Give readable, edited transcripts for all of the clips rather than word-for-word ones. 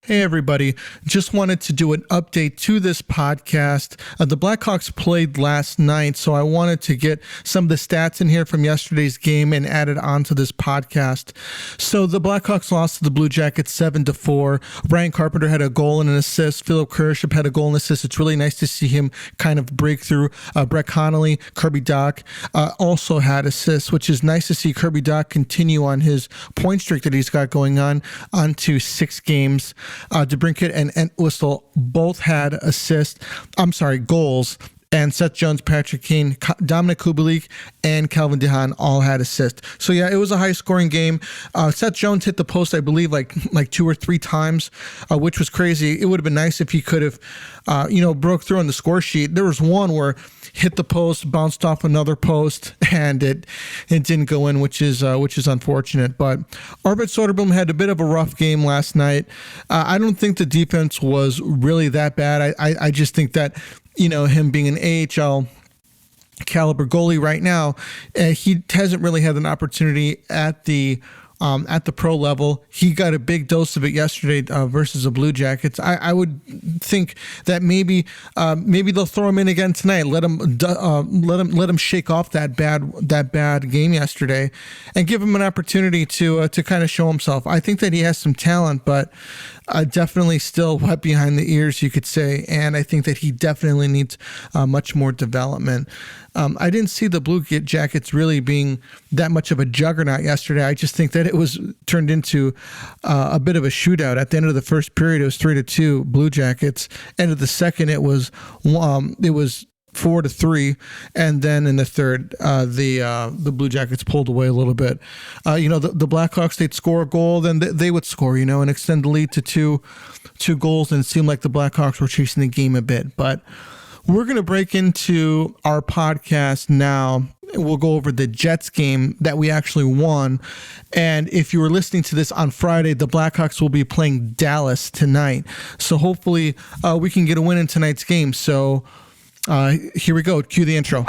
Hey, everybody. Just wanted to do an update to this podcast. The Blackhawks played last night, so I wanted to get some of the stats in here from yesterday's game and add it onto this podcast. So the Blackhawks lost to the Blue Jackets 7-4. Ryan Carpenter had a goal and an assist. Philip Kirship had a goal and assist. It's really nice to see him kind of break through. Brett Connolly, Kirby Dach also had assists, which is nice to see Kirby Dach continue on his point streak that he's got going on to 6 games. Debrincat and Whistle both had goals. And Seth Jones, Patrick Kane, Dominic Kubalik, and Calvin DeHaan all had assists. So yeah, it was a high-scoring game. Seth Jones hit the post, I believe, like 2 or 3 times, which was crazy. It would have been nice if he could have, broke through on the score sheet. There was one where hit the post, bounced off another post, and it didn't go in, which is unfortunate. But Arvid Soderblom had a bit of a rough game last night. I don't think the defense was really that bad. I just think that, him being an AHL caliber goalie right now, he hasn't really had an opportunity at the pro level. He got a big dose of it yesterday versus the Blue Jackets. I would think that maybe they'll throw him in again tonight. Let him shake off that bad game yesterday, and give him an opportunity to kind of show himself. I think that he has some talent, but definitely still wet behind the ears, you could say. And I think that he definitely needs much more development. I didn't see the Blue Jackets really being that much of a juggernaut yesterday. I just think that it was turned into a bit of a shootout. At the end of the first period, it was 3-2 Blue Jackets. End of the second, it was 4-3, and then in the third, the Blue Jackets pulled away a little bit. The Blackhawks, they'd score a goal, then they would score, and extend the lead to two goals, and it seemed like the Blackhawks were chasing the game a bit. But we're going to break into our podcast now. We'll go over the Jets game that we actually won. And if you were listening to this on Friday, the Blackhawks will be playing Dallas tonight. So hopefully we can get a win in tonight's game. So here we go. Cue the intro.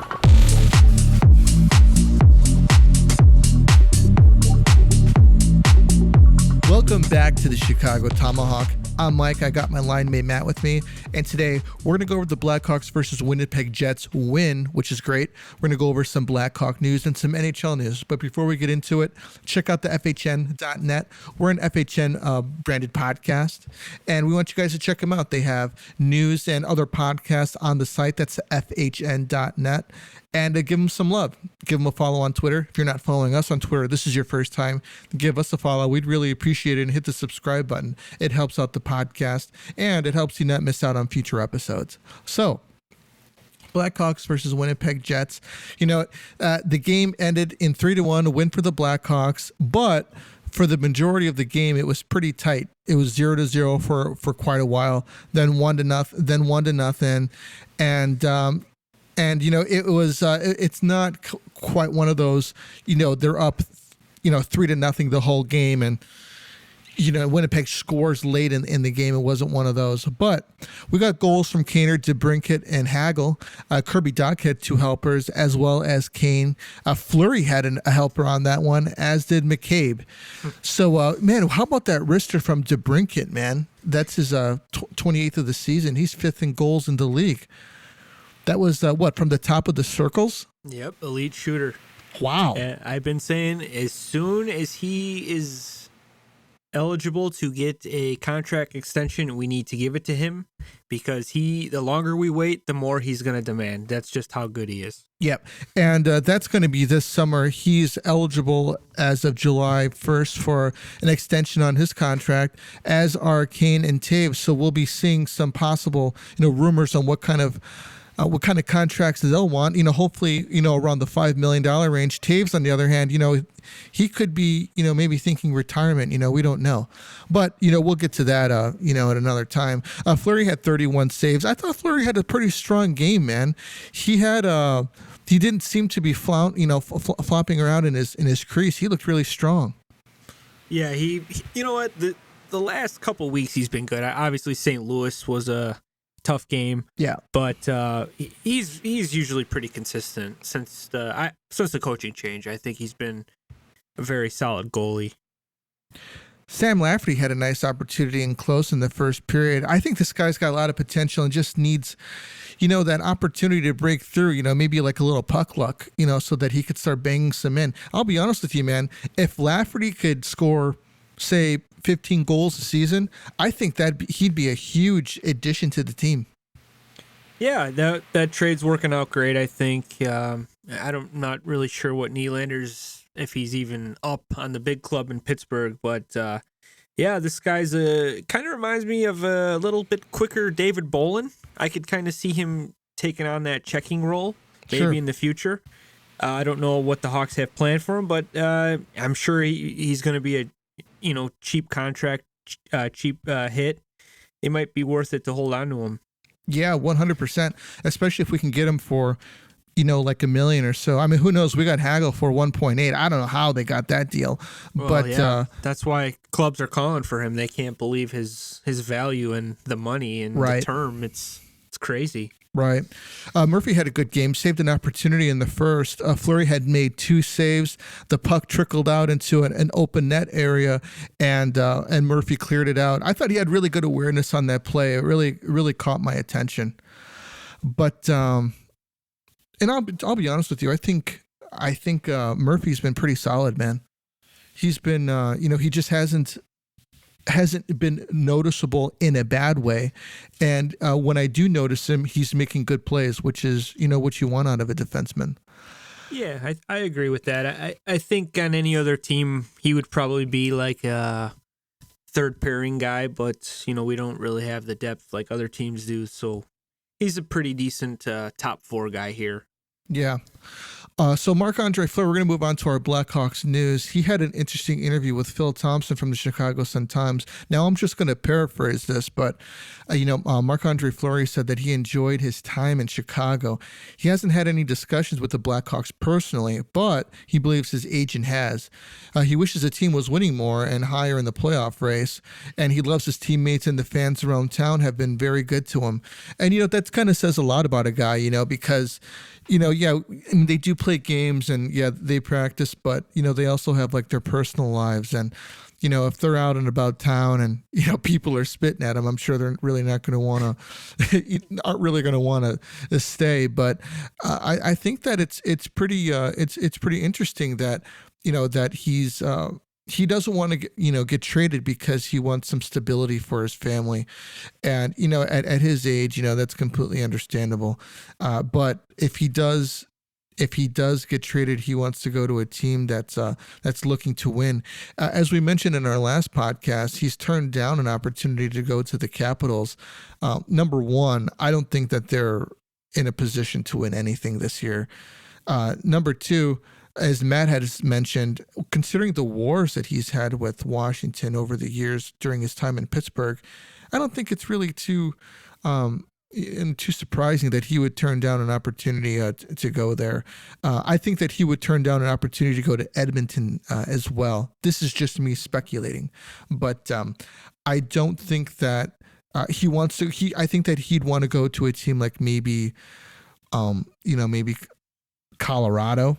Welcome back to the Chicago Tomahawk. I'm Mike. I got my line mate Matt with me, and today we're going to go over the Blackhawks versus Winnipeg Jets win, which is great. We're going to go over some Blackhawk news and some NHL news. But before we get into it, check out the FHN.net. We're an FHN branded podcast, and we want you guys to check them out. They have news and other podcasts on the site. That's FHN.net. And give them some love. Give them a follow on Twitter. If you're not following us on Twitter, this is your first time, give us a follow. We'd really appreciate it, and hit the subscribe button. It helps out the podcast, and it helps you not miss out on future episodes. So, Blackhawks versus Winnipeg Jets. The game ended in 3-1, a win for the Blackhawks, but for the majority of the game, it was pretty tight. It was 0-0 for quite a while, then 1-0, and it was it's not quite one of those, they're up 3-0 the whole game, and Winnipeg scores late in the game. It wasn't one of those, but we got goals from Kane, Debrincat, and Hagel. Kirby Dach had 2 helpers, as well as Kane. Fleury had a helper on that one, as did McCabe. So man, how about that wrister from Debrincat, man? That's his 28th of the season. He's 5th in goals in the league. That was from the top of the circles? Yep, elite shooter. Wow. I've been saying as soon as he is eligible to get a contract extension, we need to give it to him, because the longer we wait, the more he's going to demand. That's just how good he is. Yep. And that's going to be this summer. He's eligible as of July 1st for an extension on his contract, as are Kane and Taves. So we'll be seeing some possible, rumors on what kind of contracts they'll want, hopefully, around the $5 million range. Taves, on the other hand, he could be, maybe thinking retirement, we don't know. But, we'll get to that, at another time. Fleury had 31 saves. I thought Fleury had a pretty strong game, man. He didn't seem to be flopping around in his crease. He looked really strong. Yeah, he you know what, the last couple weeks he's been good. Obviously, St. Louis was a tough game. Yeah, but he's usually pretty consistent since the coaching change. I think he's been a very solid goalie. Sam Lafferty had a nice opportunity in close in the first period. I think this guy's got a lot of potential and just needs, that opportunity to break through, maybe like a little puck luck, so that he could start banging some in. I'll be honest with you, man. If Lafferty could score, say, 15 goals a season, I think he'd be a huge addition to the team. Yeah, that trade's working out great, I think. Not really sure what Nylander's, if he's even up on the big club in Pittsburgh, but this guy's kind of reminds me of a little bit quicker David Bolin. I could kind of see him taking on that checking role maybe in the future. I don't know what the Hawks have planned for him, but I'm sure he's going to be a cheap contract, cheap hit. It might be worth it to hold on to him. Yeah, 100%, especially if we can get him for, like $1 million or so. I mean, who knows? We got Hagel for 1.8. I don't know how they got that deal, that's why clubs are calling for him. They can't believe his value and the money and the term. It's crazy. Right. Murphy had a good game, saved an opportunity in the first. Fleury had made 2 saves. The puck trickled out into an open net area, and Murphy cleared it out. I thought he had really good awareness on that play. It really, really caught my attention. But and I'll be honest with you. I think Murphy's been pretty solid, man. He's been he just hasn't been noticeable in a bad way. And when I do notice him, he's making good plays, which is, what you want out of a defenseman. Yeah, I agree with that. I think on any other team, he would probably be like a third pairing guy, but, we don't really have the depth like other teams do. So he's a pretty decent top 4 guy here. Yeah. So Marc Andre Fleury, we're going to move on to our Blackhawks news. He had an interesting interview with Phil Thompson from the Chicago Sun-Times. Now, I'm just going to paraphrase this, but, Marc Andre Fleury said that he enjoyed his time in Chicago. He hasn't had any discussions with the Blackhawks personally, but he believes his agent has. He wishes the team was winning more and higher in the playoff race, and he loves his teammates, and the fans around town have been very good to him. And, that kind of says a lot about a guy, because, they do play games and they practice, but they also have like their personal lives, and if they're out and about town and people are spitting at them, I'm sure they're really not going to want to aren't really going to want to stay. But I think that it's pretty interesting that that he doesn't want to get traded because he wants some stability for his family, and at his age, that's completely understandable. But if he does get traded, he wants to go to a team that's looking to win. As we mentioned in our last podcast, he's turned down an opportunity to go to the Capitals. Number one, I don't think that they're in a position to win anything this year. Number two, as Matt has mentioned, considering the wars that he's had with Washington over the years during his time in Pittsburgh, I don't think it's really too surprising that he would turn down an opportunity to go there. I think that he would turn down an opportunity to go to Edmonton as well. This is just me speculating, but I don't think that he wants to. I think that he'd want to go to a team like maybe Colorado.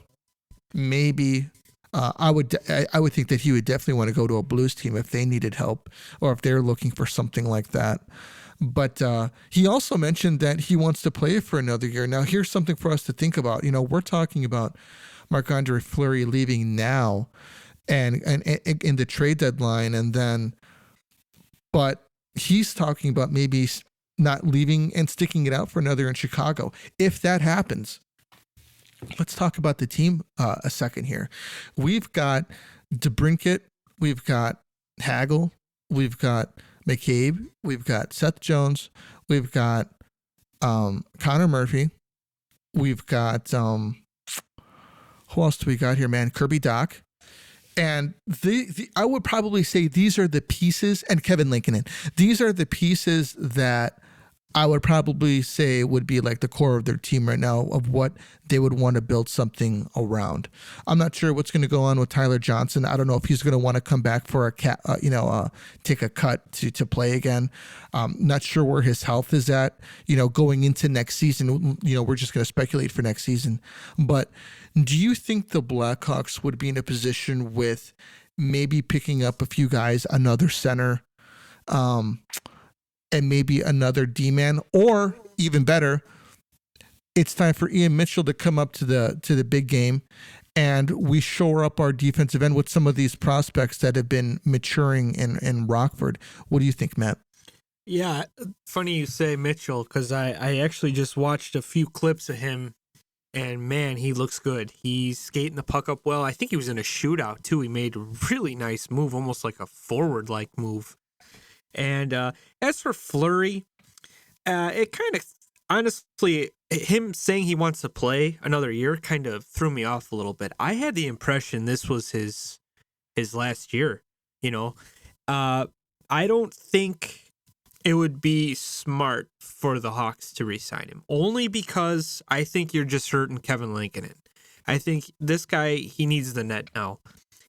Maybe I would think that he would definitely want to go to a Blues team if they needed help or if they're looking for something like that. But he also mentioned that he wants to play for another year. Now, here's something for us to think about. We're talking about Marc Andre Fleury leaving now and in the trade deadline, but he's talking about maybe not leaving and sticking it out for another year in Chicago. If that happens, let's talk about the team a second here. We've got Debrincat, we've got Hagel, we've got McCabe, we've got Seth Jones, we've got Connor Murphy, we've got who else do we got here, man? Kirby Dach. And I would probably say these are the pieces, and Kevin Lankinen. These are the pieces that I would probably say would be like the core of their team right now of what they would want to build something around. I'm not sure what's going to go on with Tyler Johnson. I don't know if he's going to want to come back for take a cut to play again. Not sure where his health is at, going into next season. We're just going to speculate for next season. But do you think the Blackhawks would be in a position with maybe picking up a few guys, another center, and maybe another D-man, or even better, it's time for Ian Mitchell to come up to the big game, and we shore up our defensive end with some of these prospects that have been maturing in Rockford. What do you think, Matt? Yeah, funny you say Mitchell, because I actually just watched a few clips of him, and man, he looks good. He's skating the puck up well. I think he was in a shootout, too. He made a really nice move, almost like a forward-like move. And as for Fleury, it kind of, honestly, him saying he wants to play another year kind of threw me off a little bit. I had the impression this was his last year, you know. I don't think it would be smart for the Hawks to re-sign him, only because I think you're just hurting Kevin Lankinen. I think this guy, he needs the net now.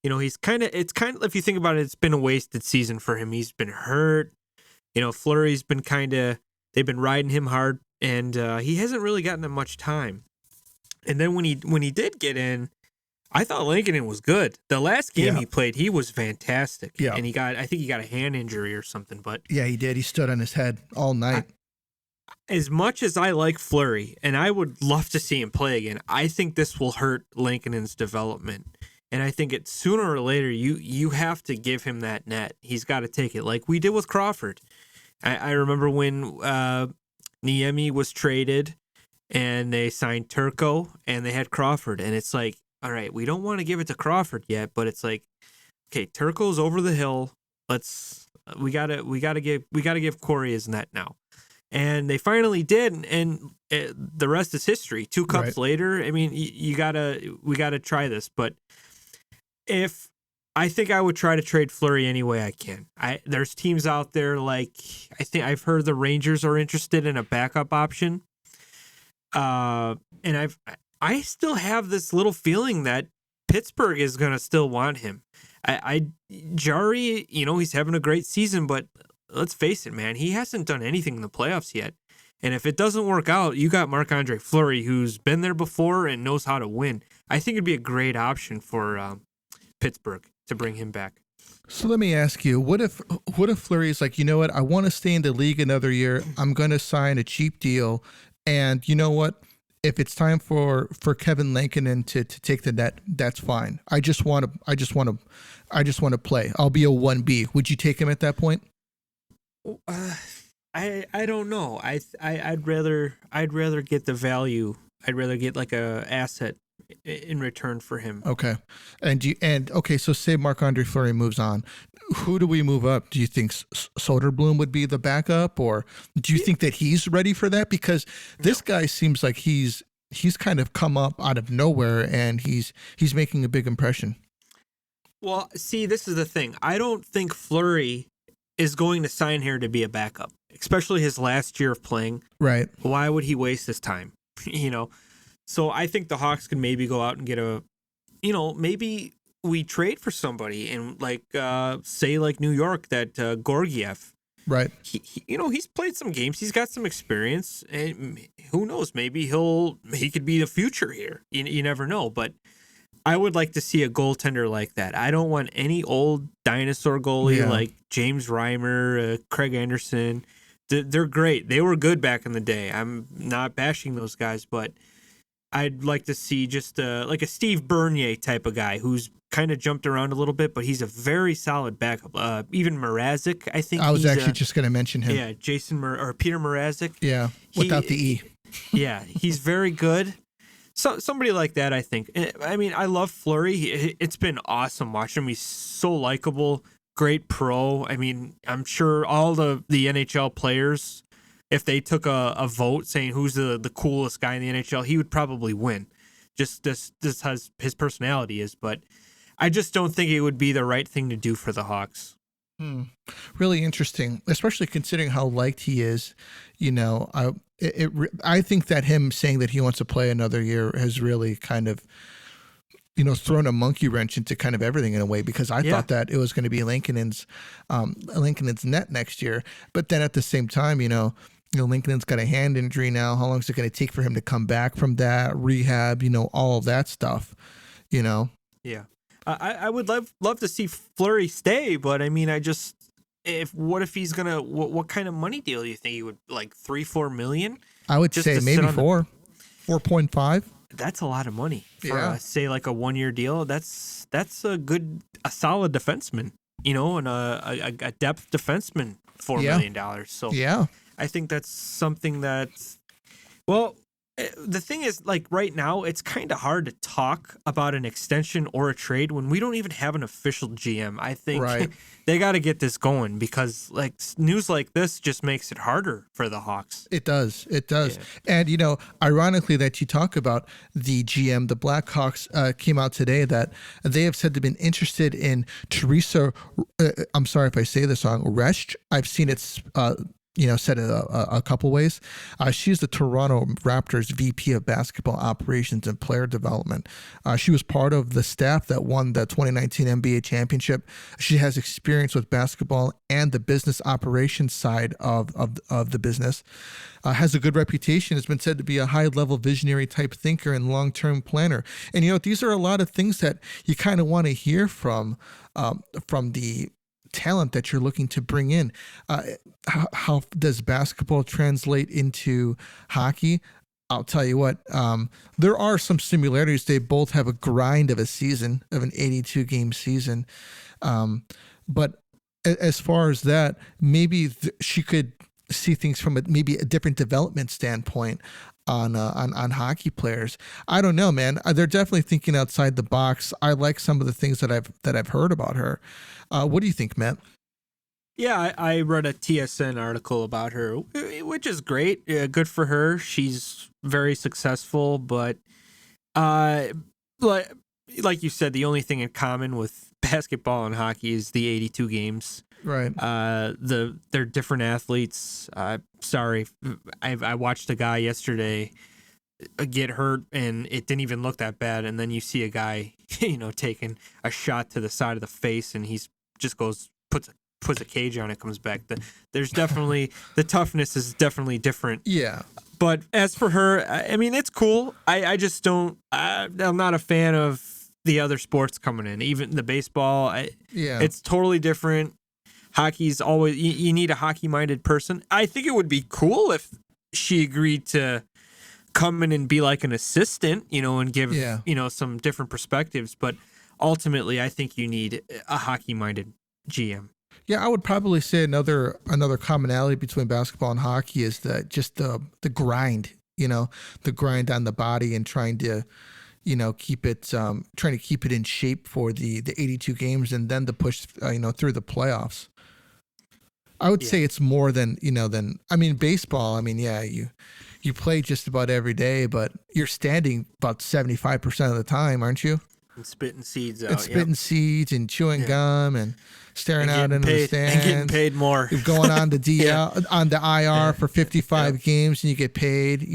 You know, it's kind of, if you think about it, it's been a wasted season for him. He's been hurt. You know, Fleury's been they've been riding him hard, and he hasn't really gotten that much time. And then when he did get in, I thought Lankinen was good. The last game he played, he was fantastic. Yeah. And I think he got a hand injury or something, but yeah, he did. He stood on his head all night. As much as I like Fleury, and I would love to see him play again, I think this will hurt Lankinen's development. And I think sooner or later, you have to give him that net. He's got to take it, like we did with Crawford. I remember when Niemi was traded, and they signed Turco, and they had Crawford, and it's like, all right, we don't want to give it to Crawford yet, but it's like, okay, Turco's over the hill. We gotta give Corey his net now, and they finally did, and the rest is history. 2 cups later, I mean, we gotta try this. But I think I would try to trade Fleury any way I can. There's teams out there, like I think I've heard the Rangers are interested in a backup option, and I still have this little feeling that Pittsburgh is going to still want him. Jari, you know, he's having a great season, but let's face it, man, he hasn't done anything in the playoffs yet. And if it doesn't work out, you got Marc Andre Fleury, who's been there before and knows how to win. I think it'd be a great option for Pittsburgh to bring him back. So let me ask you, what if Fleury is like, you know what, I want to stay in the league another year. I'm going to sign a cheap deal. And you know what? If it's time for Kevin Lankinen to take the net, that's fine. I just want to play. I'll be a 1B. Would you take him at that point? I don't know. I'd rather get the value. I'd rather get like a asset in return for him. Okay. So say Marc Andre Fleury moves on. Who do we move up? Do you think Soderblom would be the backup, or do you think that he's ready for that? Because this guy seems like he's kind of come up out of nowhere, and he's making a big impression. Well, see, this is the thing. I don't think Fleury is going to sign here to be a backup, especially his last year of playing. Right. Why would he waste his time? You know. So I think the Hawks can maybe go out and get maybe we trade for somebody, and say like New York, that Gorgiev. Right. He's played some games. He's got some experience, and who knows? Maybe he could be the future here. You never know. But I would like to see a goaltender like that. I don't want any old dinosaur goalie like James Reimer, Craig Anderson. They're great. They were good back in the day. I'm not bashing those guys, but I'd like to see just like a Steve Bernier type of guy who's kind of jumped around a little bit, but he's a very solid backup. Even Mrazek, I think. I was actually just going to mention him. Yeah, Peter Mrazek. Yeah, without the E. Yeah, he's very good. So somebody like that, I think. I mean, I love Fleury. It's been awesome watching him. He's so likable, great pro. I mean, I'm sure all the NHL players, if they took a vote saying who's the coolest guy in the NHL, he would probably win. Just this has his personality is, but I just don't think it would be the right thing to do for the Hawks. Really interesting, especially considering how liked he is. I think that him saying that he wants to play another year has really kind of, thrown a monkey wrench into kind of everything in a way, because I thought that it was going to be Lankinen's net next year. But then at the same time, Lankinen's got a hand injury now. How long is it going to take for him to come back from that rehab? All of that stuff, Yeah. I would love to see Fleury stay, but I mean, what if he's gonna? What kind of money deal do you think he would like? 3-4 million? I would Just say to maybe sit on 4.5. That's a lot of money for Yeah. say like a 1-year deal. That's a solid defenseman, and a depth defenseman, $4 million. So Yeah. I think that's something that, well, the thing is, like right now, it's kind of hard to talk about an extension or a trade when we don't even have an official GM. I think Right. they got to get this going because like news like this just makes it harder for the Hawks. It does. It does. Yeah. And, ironically that you talk about the GM, the Blackhawks came out today that they have said they've been interested in Teresa, I'm sorry if I say this wrong, Resch. I've seen it said it a couple ways. She's the Toronto Raptors VP of Basketball Operations and Player Development. She was part of the staff that won the 2019 NBA championship. She has experience with basketball and the business operations side of the business. Has a good reputation. Has been said to be a high-level visionary type thinker and long-term planner. And these are a lot of things that you kind of want to hear from the talent that you're looking to bring in. How does basketball translate into hockey? I'll tell you what, there are some similarities. They both have a grind of a season, of an 82 game season. But as far as that, maybe she could see things from maybe a different development standpoint on hockey players. I don't know, man. They're definitely thinking outside the box. I like some of the things that I've heard about her. What do you think, Matt? Yeah, I read a TSN article about her, which is great. Good for her. She's very successful, but like you said, the only thing in common with basketball and hockey is the 82 games. Right. They're different athletes. Sorry, I watched a guy yesterday get hurt and it didn't even look that bad, and then you see a guy, taking a shot to the side of the face, and he's just puts a cage on it, comes back. There's definitely the toughness is definitely different. Yeah. But as for her, I mean, it's cool. I just don't. I'm not a fan of the other sports coming in, even the baseball. It's totally different. Hockey's always you need a hockey-minded person. I think it would be cool if she agreed to come in and be like an assistant, and give some different perspectives. But ultimately, I think you need a hockey-minded GM. Yeah, I would probably say another commonality between basketball and hockey is that just the grind, the grind on the body and trying to keep it in shape for the 82 games and then to push through the playoffs. I would say it's more than baseball. You play just about every day, but you're standing about 75% of the time, aren't you? And spitting seeds out. And spitting seeds and chewing gum and staring out into the stands. And getting paid more. You're going on the DL on the IR for 55 games and you get paid,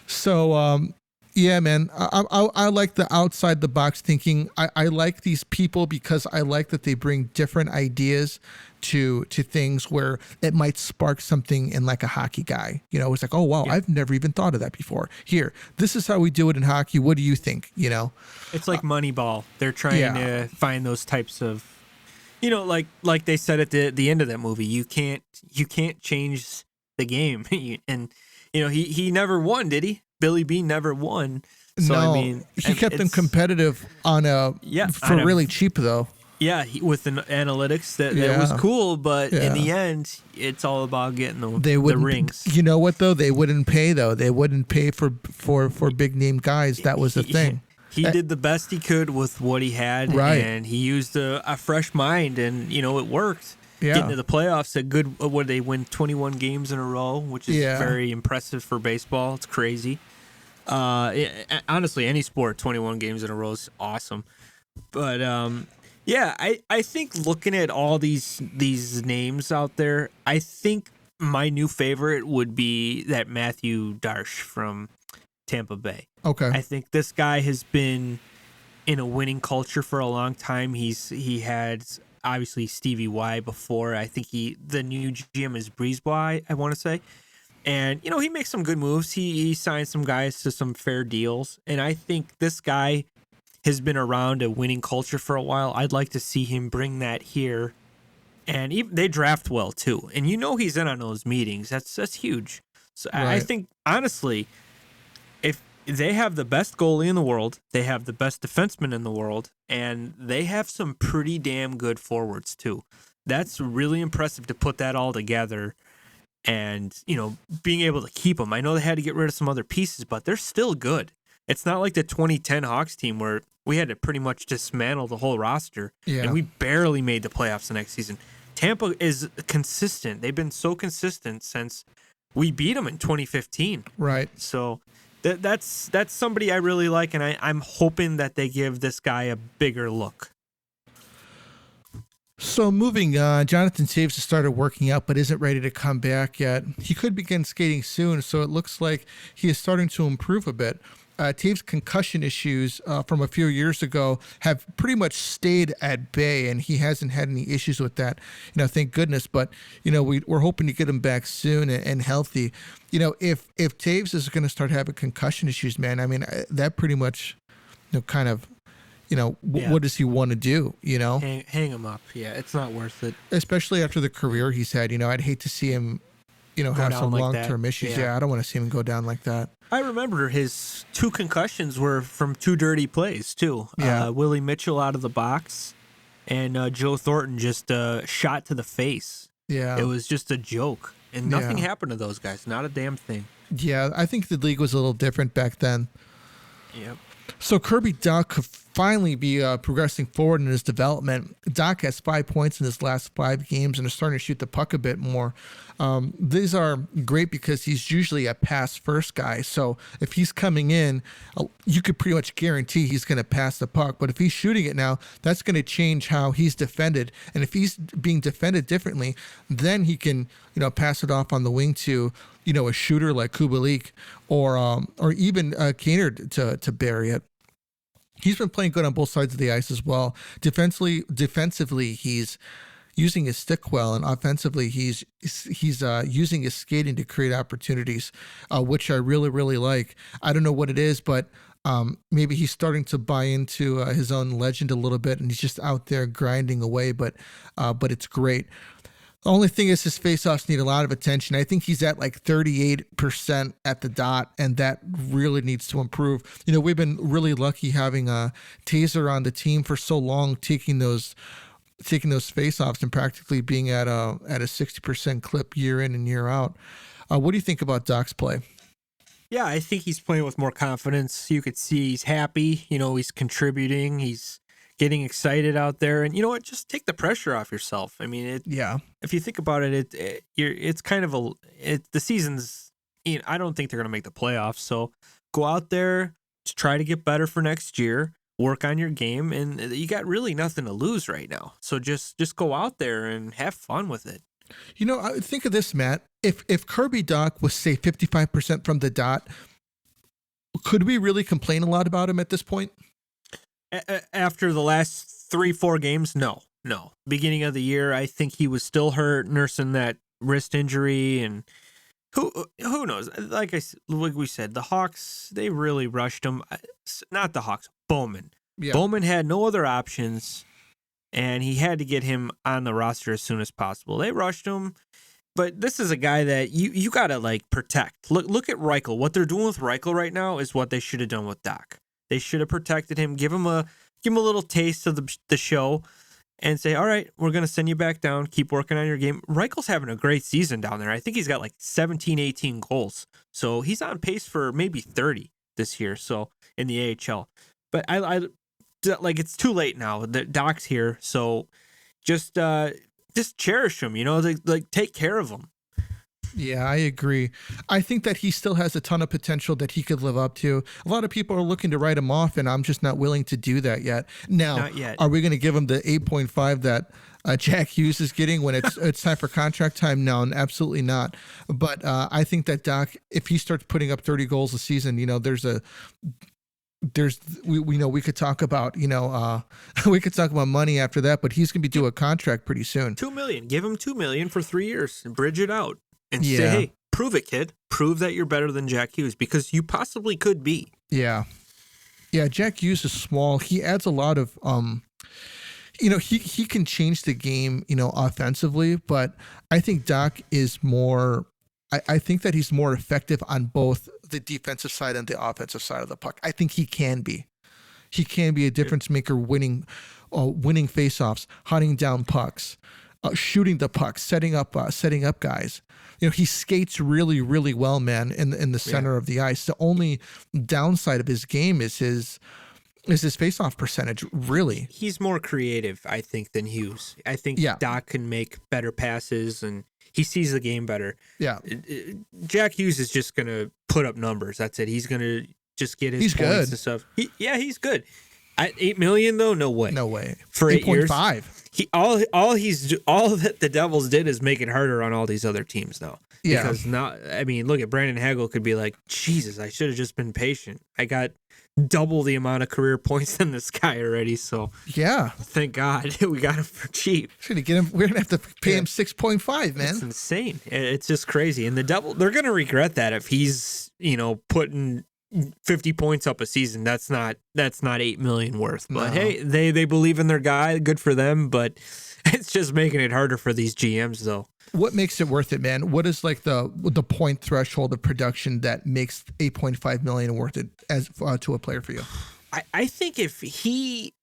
So yeah, man, I like the outside the box thinking. I like these people because I like that they bring different ideas to things where it might spark something in like a hockey guy. It's like, oh wow, I've never even thought of that before. Here, this is how we do it in hockey. What do you think? It's like Moneyball. They're trying to find those types of, like they said at the end of that movie. You can't change the game, and he never won, did he? Billy Bean never won. So no, he kept them competitive on really cheap though. Yeah, with the analytics that was cool, but in the end, it's all about getting the rings. You know what though? They wouldn't pay though. They wouldn't pay for big name guys. That was the thing. He did the best he could with what he had, and he used a fresh mind, and it worked. Yeah. Getting to the playoffs, they win 21 games in a row, which is very impressive for baseball. It's crazy. Honestly, any sport, 21 games in a row is awesome. But I think looking at all these names out there, I think my new favorite would be that Matthew Dach from Tampa Bay. Okay. I think this guy has been in a winning culture for a long time. He had obviously Stevie Y before. I think the new GM is Brisebois, I want to say. And, he makes some good moves. He signed some guys to some fair deals. And I think this guy has been around a winning culture for a while. I'd like to see him bring that here. And even, they draft well too. And he's in on those meetings. That's huge. So I think, honestly, if they have the best goalie in the world, they have the best defenseman in the world, and they have some pretty damn good forwards too. That's really impressive to put that all together and, being able to keep them. I know they had to get rid of some other pieces, but they're still good. It's not like the 2010 Hawks team where we had to pretty much dismantle the whole roster, and we barely made the playoffs the next season. Tampa is consistent. They've been so consistent since we beat them in 2015. Right. So that's somebody I really like, and I'm hoping that they give this guy a bigger look. So moving on, Jonathan Toews has started working out but isn't ready to come back yet. He could begin skating soon, so it looks like he is starting to improve a bit. Toews' concussion issues from a few years ago have pretty much stayed at bay, and he hasn't had any issues with that. Thank goodness. But we're hoping to get him back soon and healthy. If Toews is going to start having concussion issues, man, I mean that pretty much, kind of. What does he want to do? Hang him up. Yeah, it's not worth it. Especially after the career he's had. I'd hate to see him, have some long-term issues. Yeah, I don't want to see him go down like that. I remember his 2 concussions were from 2 dirty plays too. Yeah. Willie Mitchell out of the box, and Joe Thornton just shot to the face. Yeah, it was just a joke, and nothing happened to those guys. Not a damn thing. Yeah, I think the league was a little different back then. Yep. So Kirby Dach could finally be progressing forward in his development. Dach has 5 points in his last 5 games and is starting to shoot the puck a bit more. These are great because he's usually a pass-first guy. So if he's coming in, you could pretty much guarantee he's going to pass the puck. But if he's shooting it now, that's going to change how he's defended. And if he's being defended differently, then he can, pass it off on the wing to, a shooter like Kubalik or even Kane to bury it. He's been playing good on both sides of the ice as well. Defensively, he's using his stick well, and offensively, he's using his skating to create opportunities, which I really, really like. I don't know what it is, but maybe he's starting to buy into his own legend a little bit, and he's just out there grinding away. But it's great. The only thing is his faceoffs need a lot of attention. I think he's at like 38% at the dot, and that really needs to improve. We've been really lucky having a Taser on the team for so long, taking those faceoffs and practically being at a 60% clip year in and year out. What do you think about Dach's play? Yeah, I think he's playing with more confidence. You could see he's happy. He's contributing. He's getting excited out there, and just take the pressure off yourself. I mean, if you think about it, it's kind of the season's. I don't think they're going to make the playoffs, so go out there, just try to get better for next year, work on your game, and you got really nothing to lose right now. So just go out there and have fun with it. Think of this, Matt. If Kirby Dach was say 55% from the dot, could we really complain a lot about him at this point? After the last 3-4 games, no. Beginning of the year, I think he was still hurt, nursing that wrist injury, and who knows? Like we said, the Hawks, they really rushed him. Not the Hawks, Bowman. Yeah. Bowman had no other options, and he had to get him on the roster as soon as possible. They rushed him, but this is a guy that you gotta protect. Look at Reichel. What they're doing with Reichel right now is what they should have done with Dach. They should have protected him, give him a little taste of the show, and say, all right, we're going to send you back down. Keep working on your game. Reichel's having a great season down there. I think he's got 17, 18 goals. So he's on pace for maybe 30 this year. So in the AHL, but I it's too late now. The Dach's here, so just cherish him. Take care of him. Yeah, I agree. I think that he still has a ton of potential that he could live up to. A lot of people are looking to write him off, and I'm just not willing to do that yet. Now, not yet. Are we going to give him the 8.5 that Jack Hughes is getting when it's time for contract time? No, absolutely not. But I think that Dach, if he starts putting up 30 goals a season, we could talk about we could talk about money after that, but he's going to be due a contract pretty soon. $2 million. Give him $2 million for 3 years and bridge it out. And say, hey, prove it, kid. Prove that you're better than Jack Hughes, because you possibly could be. Yeah. Yeah, Jack Hughes is small. He adds a lot of he can change the game, offensively, but I think Dach is more. I think that he's more effective on both the defensive side and the offensive side of the puck. I think he can be. He can be a difference maker, winning faceoffs, hunting down pucks, shooting the pucks, setting up guys. He skates really, really well, man, in the center of the ice. The only downside of his game is his faceoff percentage, really. He's more creative, I think, than Hughes. I think Dach can make better passes, and he sees the game better. Yeah. Jack Hughes is just going to put up numbers. That's it. He's going to just get his points and stuff. He's good. At $8 million, though, no way. No way. For 8 years. 8.5. All that the Devils did is make it harder on all these other teams, though. Yeah. Because now, look at Brandon Hagel could be like, Jesus, I should have just been patient. I got double the amount of career points than this guy already. So yeah, thank God we got him for cheap. We're gonna have to pay him 6.5, man. It's insane. It's just crazy. And the Devil, they're gonna regret that if he's putting 50 points up a season. That's not $8 million worth. But hey, they believe in their guy. Good for them. But it's just making it harder for these GMs, though. What makes it worth it, man? What is like the point threshold of production that makes $8.5 million worth it as to a player for you? I think if he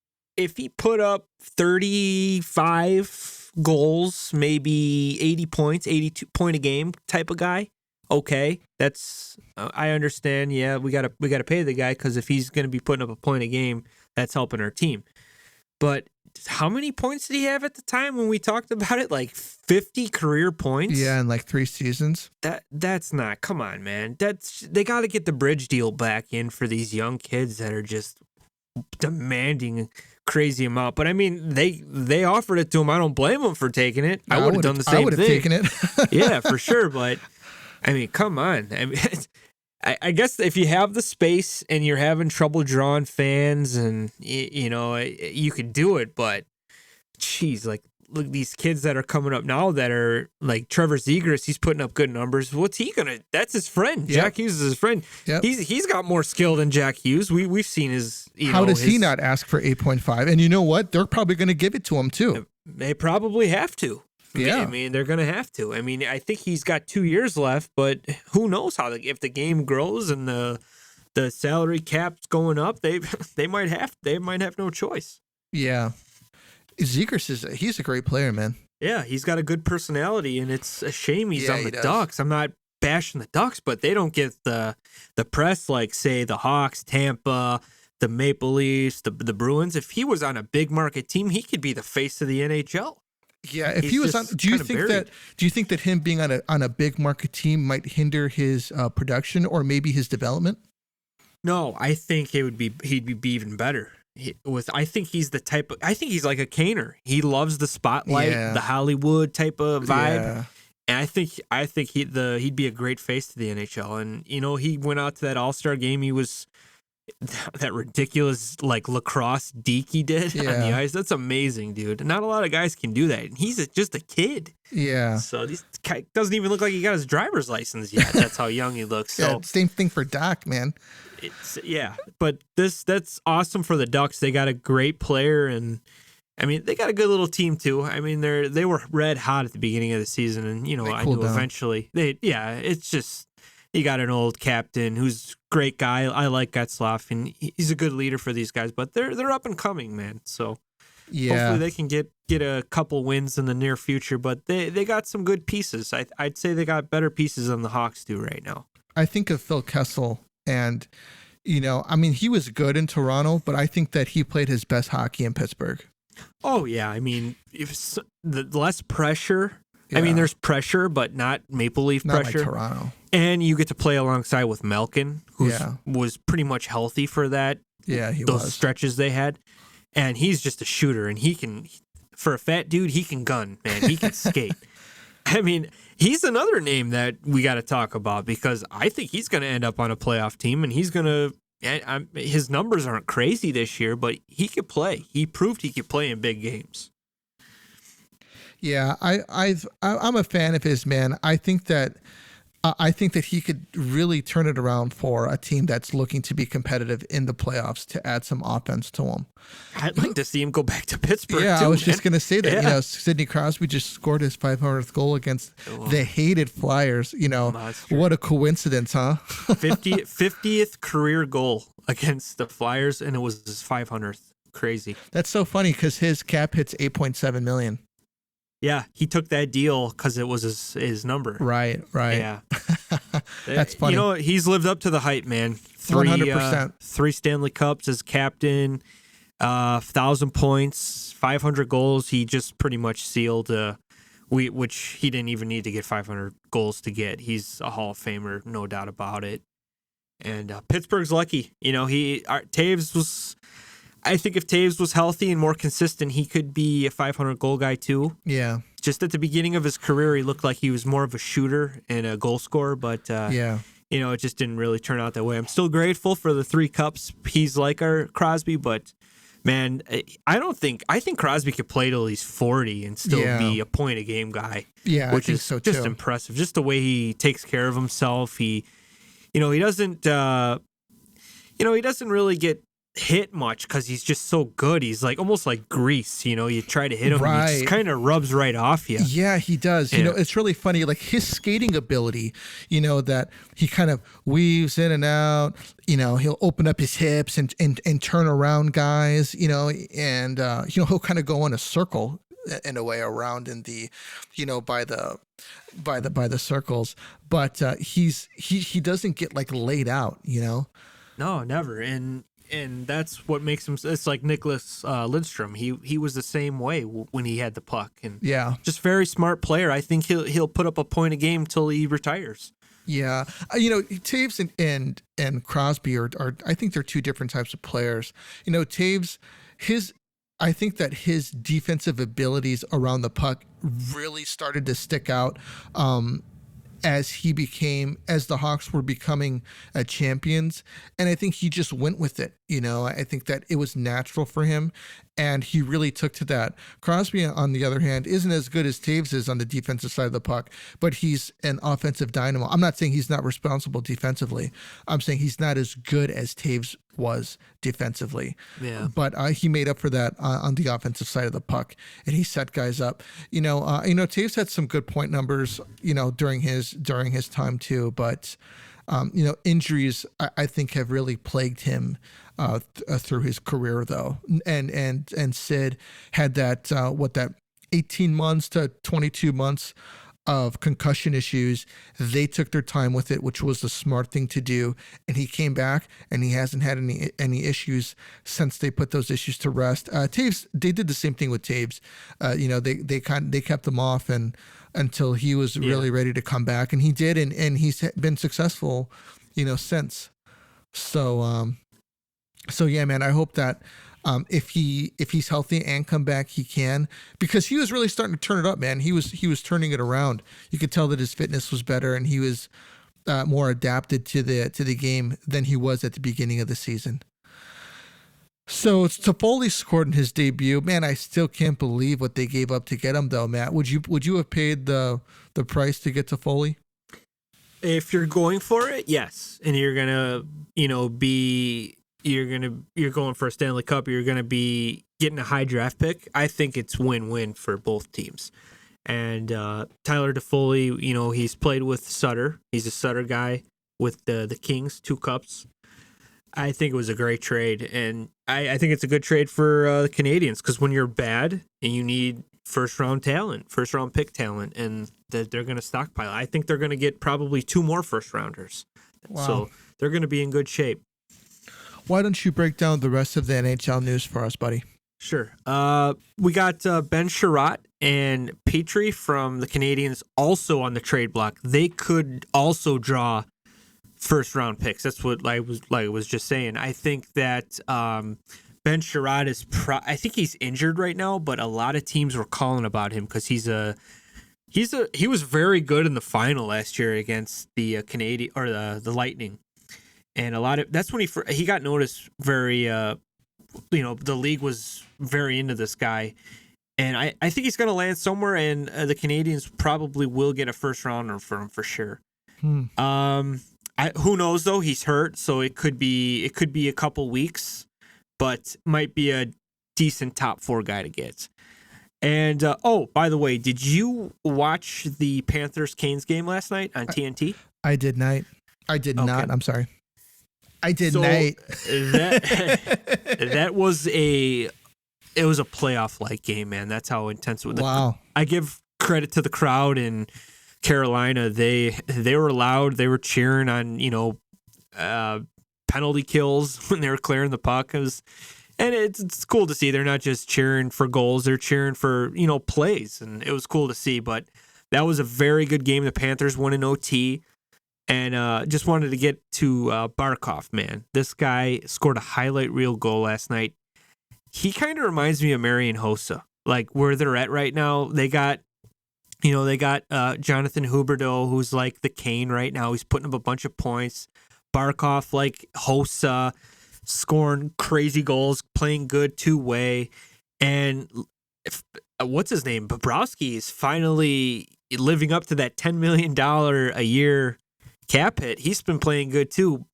put up 35 goals, maybe 80 points, 82 point a game type of guy, okay, that's I understand. Yeah, we gotta pay the guy because if he's gonna be putting up a point a game, that's helping our team. But how many points did he have at the time when we talked about it? Like 50 career points? Yeah, in like 3 seasons. That's not. Come on, man. They got to get the bridge deal back in for these young kids that are just demanding a crazy amount. But they offered it to him. I don't blame them for taking it. I would have done the same thing. I would have taken it. Yeah, for sure. But come on. I guess if you have the space and you're having trouble drawing fans and, you could do it. But, geez, like, look, these kids that are coming up now that are like Trevor Zegras, he's putting up good numbers. What's he going to – that's his friend. Yep. Jack Hughes is his friend. Yep. He's got more skill than Jack Hughes. We've seen his – How does he not ask for 8.5? And you know what? They're probably going to give it to him too. They probably have to. Yeah. They're going to have to. I think he's got 2 years left, but who knows if the game grows and the salary cap's going up, they might have no choice. Yeah. Zegras he's a great player, man. Yeah, he's got a good personality, and it's a shame he's on the Ducks. I'm not bashing the Ducks, but they don't get the press like, say, the Hawks, Tampa, the Maple Leafs, the Bruins. If he was on a big market team, he could be the face of the NHL. Yeah, if he was on, do you think that him being on a big market team might hinder his production or maybe his development? No, I think he'd be even better. I think he's like a Kaner. He loves the spotlight, the Hollywood type of vibe. Yeah. And I think he'd be a great face to the NHL. And he went out to that All-Star game. He was that ridiculous like lacrosse deke he did on the ice. That's amazing, dude. Not a lot of guys can do that. And he's just a kid. Yeah. So this guy doesn't even look like he got his driver's license yet. That's how young he looks. So same thing for Dach, man. But that's awesome for the Ducks. They got a great player, and they got a good little team too. They were red hot at the beginning of the season, and I knew eventually it's just. You got an old captain who's a great guy. I like Getzlaf, and he's a good leader for these guys. But they're up and coming, man. So hopefully they can get a couple wins in the near future. But they got some good pieces. I'd say they got better pieces than the Hawks do right now. I think of Phil Kessel, and he was good in Toronto, but I think that he played his best hockey in Pittsburgh. Oh yeah, if the less pressure. Yeah. There's pressure, but not Maple Leaf pressure. Not like Toronto. And you get to play alongside with Malkin, who was pretty much healthy for that. Yeah, those stretches they had. And he's just a shooter, and he can, for a fat dude, he can gun, man. He can skate. He's another name that we got to talk about because I think he's going to end up on a playoff team, and he's going to. His numbers aren't crazy this year, but he could play. He proved he could play in big games. Yeah, I'm a fan of his, man. I think that I think that he could really turn it around for a team that's looking to be competitive in the playoffs to add some offense to them. I'd like to see him go back to Pittsburgh. Yeah, too, I was man. just going to say that. Yeah. Sidney Crosby just scored his 500th goal against the hated Flyers. What a coincidence, huh? 50th career goal against the Flyers, and it was his 500th. Crazy. That's so funny because his cap hits $8.7 million. Yeah, he took that deal because it was his number. Right. Yeah. That's funny. He's lived up to the hype, man. 100%. 3 Stanley Cups as captain, 1,000 points, 500 goals. He just pretty much sealed, which he didn't even need to get 500 goals to get. He's a Hall of Famer, no doubt about it. And Pittsburgh's lucky. Taves was... I think if Taves was healthy and more consistent, he could be a 500 goal guy too. Yeah. Just at the beginning of his career, he looked like he was more of a shooter and a goal scorer, but it just didn't really turn out that way. I'm still grateful for the 3 cups. He's like our Crosby, but man, I think Crosby could play till he's 40 and still be a point a game guy. Yeah, which I think is so just too. impressive. Just the way he takes care of himself. He doesn't really get hit much because he's just so good. He's like almost like grease. You try to hit him, and he just kind of rubs right off you. Yeah, he does. Yeah. It's really funny. Like his skating ability, that he kind of weaves in and out. He'll open up his hips and turn around guys. And he'll kind of go in a circle in a way around in the, by the circles. But he doesn't get like laid out. No, never. And that's what makes him. It's like Nicholas Lidstrom. He was the same way when he had the puck, and just very smart player. I think he'll put up a point a game till he retires. Yeah, Taves and Crosby are I think they're 2 different types of players. Taves, I think that his defensive abilities around the puck really started to stick out. As the Hawks were becoming champions. And I think he just went with it. I think that it was natural for him and he really took to that. Crosby, on the other hand, isn't as good as Taves is on the defensive side of the puck, but he's an offensive dynamo. I'm not saying he's not responsible defensively. I'm saying he's not as good as Taves was defensively. Yeah. But he made up for that on the offensive side of the puck, and he set guys up. Taves had some good point numbers, during his time too. But injuries I think have really plagued him through his career though. And Sid had that 18 months to 22 months of concussion issues. They took their time with it, which was the smart thing to do. And he came back and he hasn't had any issues since they put those issues to rest. Taves, they did the same thing with Taves. They kept him off and until he was really ready to come back, and he did. And he's been successful, since. So yeah, man, I hope that, if he's healthy and come back, he can, because he was really starting to turn it up, man. He was turning it around. You could tell that his fitness was better and he was more adapted to the game than he was at the beginning of the season. So Toffoli scored in his debut. Man, I still can't believe what they gave up to get him, though. Matt, would you have paid the price to get Toffoli? If you're going for it, yes, and you're gonna you're going for a Stanley Cup, you're going to be getting a high draft pick, I think it's win-win for both teams. And Tyler Toffoli, he's played with Sutter. He's a Sutter guy with the Kings, 2 cups. I think it was a great trade, and I think it's a good trade for the Canadians, because when you're bad and you need first-round pick talent, and that they're going to stockpile, I think they're going to get probably 2 more first-rounders. Wow. So they're going to be in good shape. Why don't you break down the rest of the NHL news for us, buddy? Sure. We got Ben Sherratt and Petrie from the Canadians also on the trade block. They could also draw first-round picks. That's what I was just saying. I think that Ben Sherratt is I think he's injured right now, but a lot of teams were calling about him because he was very good in the final last year against the Canadian or the Lightning. And that's when he got noticed very, the league was very into this guy. And I think he's going to land somewhere, and the Canadians probably will get a first rounder for him for sure. Who knows though? He's hurt, so it could be a couple weeks, but might be a decent top 4 guy to get. And by the way, did you watch the Panthers Canes game last night on TNT? I did not. I'm sorry. I did not. That was a playoff like game, man. That's how intense it was. Wow. I give credit to the crowd in Carolina. They were loud. They were cheering on, penalty kills when they were clearing the puck. And it's cool to see. They're not just cheering for goals. They're cheering for, plays. And it was cool to see. But that was a very good game. The Panthers won in OT. And just wanted to get to Barkov, man. This guy scored a highlight reel goal last night. He kind of reminds me of Marian Hossa, like where they're at right now. They got Jonathan Huberdeau, who's like the Kane right now. He's putting up a bunch of points. Barkov, like Hossa, scoring crazy goals, playing good two-way. And what's his name? Bobrovsky is finally living up to that $10 million a year cap hit. He's been playing good too.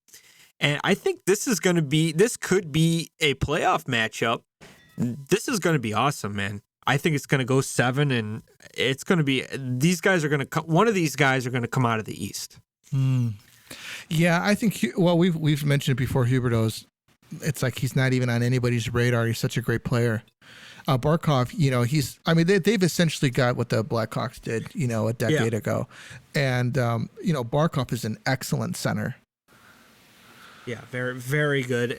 And I think this could be a playoff matchup. This is going to be awesome, man. I think it's going to go 7, and it's going to be, one of these guys are going to come out of the East. Yeah, I think, we've mentioned it before, Huberdeau's, it's like he's not even on anybody's radar. He's such a great player. Barkov, they've essentially got what the Blackhawks did, a decade ago. And, Barkov is an excellent center. Yeah, very, very good.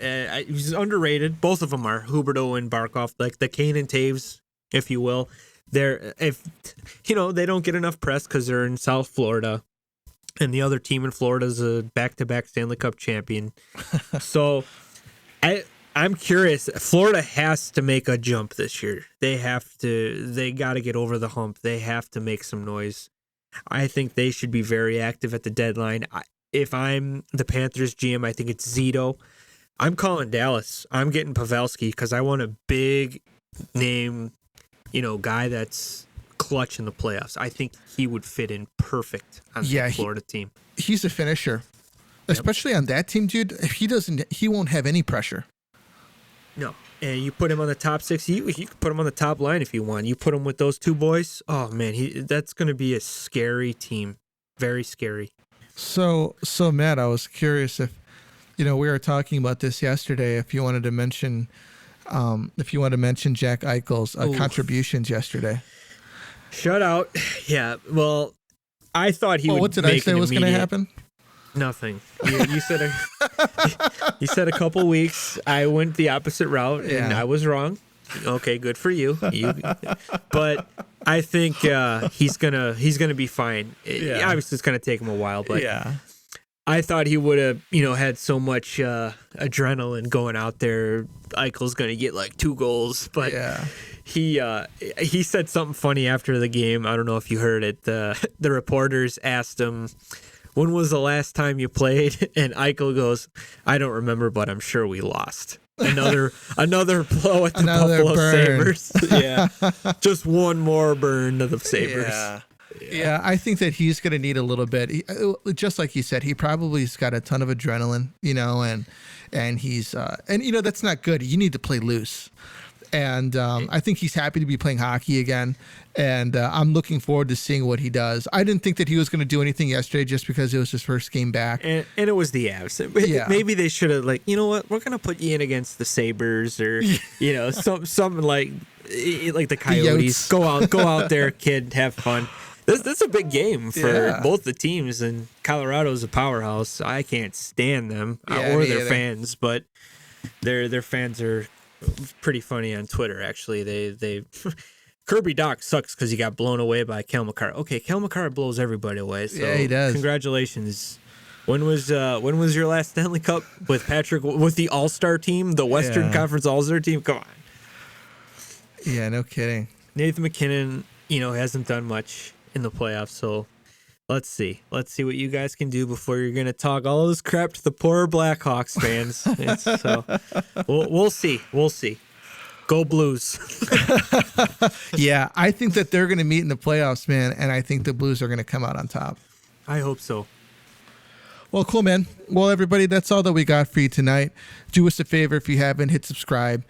He's underrated. Both of them are, Huberdeau and Barkov, like the Kane and Taves, if you will. They don't get enough press because they're in South Florida. And the other team in Florida is a back-to-back Stanley Cup champion. So I'm curious. Florida has to make a jump this year. They got to get over the hump. They have to make some noise. I think they should be very active at the deadline. If I'm the Panthers GM, I think it's Zito. I'm calling Dallas. I'm getting Pavelski because I want a big name, guy that's clutch in the playoffs. I think he would fit in perfect on the Florida team. He's a finisher, especially on that team, dude. If he won't have any pressure. No, and you put him on the top 6. You could put him on the top line if you want. You put him with those two boys. Oh man, that's going to be a scary team. Very scary. So Matt, I was curious if, we were talking about this yesterday. If you wanted to mention Jack Eichel's contributions yesterday. Shutout. Yeah. Well, I thought he would. What did I say was going to happen? Nothing. You said you said a couple weeks. I went the opposite route, and I was wrong. Okay, good for you. But I think he's gonna be fine. Obviously, it's gonna take him a while, but I thought he would have had so much adrenaline going out there. Eichel's gonna get like 2 goals, but he said something funny after the game. I don't know if you heard it. The reporters asked him, "When was the last time you played?" And Eichel goes, "I don't remember, but I'm sure we lost." Another blow at the Buffalo burn. Sabres. Yeah. Just one more burn to the Sabres. Yeah, I think that he's going to need a little bit. Just like you said, he probably's got a ton of adrenaline, and he's that's not good. You need to play loose. And I think he's happy to be playing hockey again. And I'm looking forward to seeing what he does. I didn't think that he was going to do anything yesterday just because it was his first game back. And it was the Avs. Maybe they should have, like, you know what? We're going to put you in against the Sabres or, something like the Coyotes. Go out there, kid. Have fun. This is a big game for both the teams. And Colorado's a powerhouse. I can't stand them or their fans. But their fans are pretty funny on Twitter, actually. They Kirby Dach sucks because he got blown away by Cale Makar. Okay, Cale Makar blows everybody away. So he does. Congratulations. When was your last Stanley Cup with Patrick, with the All-Star team, the Western Conference All-Star team? Come on. Yeah, no kidding. Nathan McKinnon, hasn't done much in the playoffs, so let's see what you guys can do before you're going to talk all of this crap to the poor Blackhawks fans. So we'll see. Go Blues. Yeah, I think that they're going to meet in the playoffs, man, and I think the Blues are going to come out on top. I hope so. Well, cool, man. Well, everybody, that's all that we got for you tonight. Do us a favor if you haven't, hit subscribe.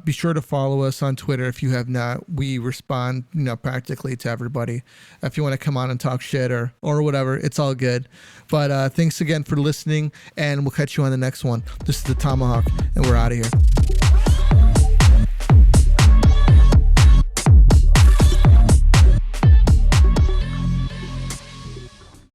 Be sure to follow us on Twitter if you have not. We respond, practically to everybody. If you want to come on and talk shit or whatever, it's all good. But thanks again for listening, and we'll catch you on the next one. This is the Tomahawk, and we're out of here.